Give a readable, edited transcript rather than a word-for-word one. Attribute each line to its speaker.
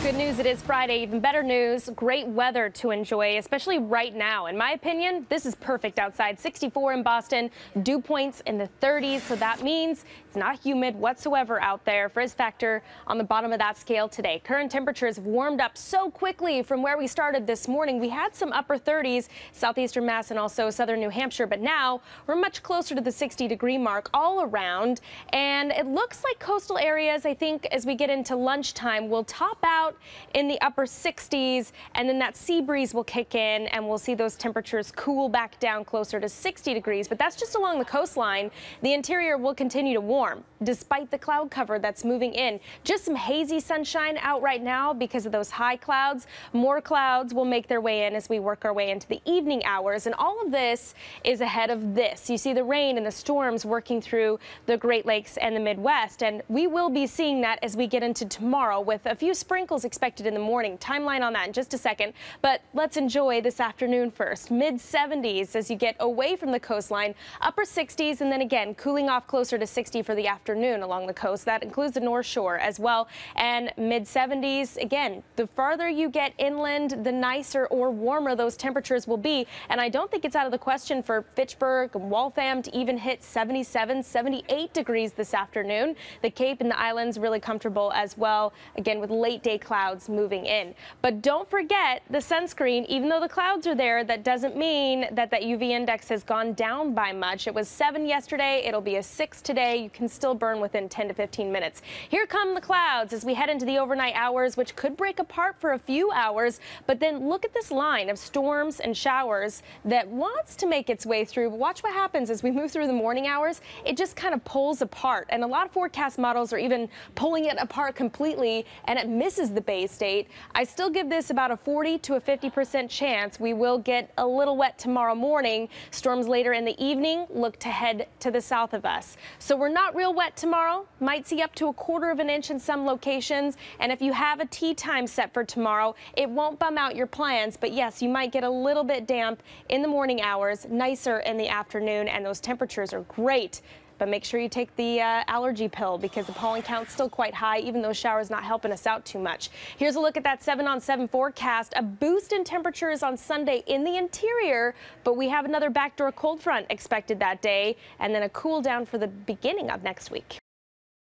Speaker 1: Good news, it is Friday. Even better news, great weather to enjoy, especially right now. In my opinion, this is perfect outside. 64 in Boston, dew points in the 30s, so that means it's not humid whatsoever out there. Frizz factor on the bottom of that scale today. Current temperatures have warmed up so quickly from where we started this morning. We had some upper 30s, southeastern Mass and also southern New Hampshire, but now we're much closer to the 60-degree mark all around. And it looks like coastal areas, I think, as we get into lunchtime, will top out in the upper 60s, and then that sea breeze will kick in and we'll see those temperatures cool back down closer to 60 degrees. But that's just along the coastline. The interior will continue to warm despite the cloud cover that's moving in. Just some hazy sunshine out right now because of those high clouds. More clouds will make their way in as we work our way into the evening hours, and all of this is ahead of this. You see the rain and the storms working through the Great Lakes and the Midwest, and we will be seeing that as we get into tomorrow with a few sprinkles expected in the morning. Timeline on that in just a second, but let's enjoy this afternoon first. Mid 70s as you get away from the coastline, upper 60s, and then again cooling off closer to 60 for the afternoon along the coast. That includes the North Shore as well, and mid 70s. Again, the farther you get inland, the nicer or warmer those temperatures will be, and I don't think it's out of the question for Fitchburg and Waltham to even hit 77, 78 degrees this afternoon. The Cape and the islands really comfortable as well, again with late day clouds moving in. But don't forget the sunscreen. Even though the clouds are there, that doesn't mean that that UV index has gone down by much. It was 7 yesterday. It'll be a 6 today. You can still burn within 10 to 15 minutes. Here come the clouds as we head into the overnight hours, which could break apart for a few hours. But then look at this line of storms and showers that wants to make its way through. Watch what happens as we move through the morning hours. It just kind of pulls apart, and a lot of forecast models are even pulling it apart completely, and it misses the Bay State. I still give this about a 40 to a 50% chance we will get a little wet tomorrow morning. Storms later in the evening look to head to the south of us. So we're not real wet tomorrow. Might see up to a 1/4 of an inch in some locations. And if you have a tea time set for tomorrow, it won't bum out your plans. But yes, you might get a little bit damp in the morning hours, nicer in the afternoon, and those temperatures are great. But make sure you take the allergy pill because the pollen count's still quite high, even though showers not helping us out too much. Here's a look at that 7-on-7 forecast. A boost in temperatures on Sunday in the interior, but we have another backdoor cold front expected that day, and then a cool down for the beginning of next week.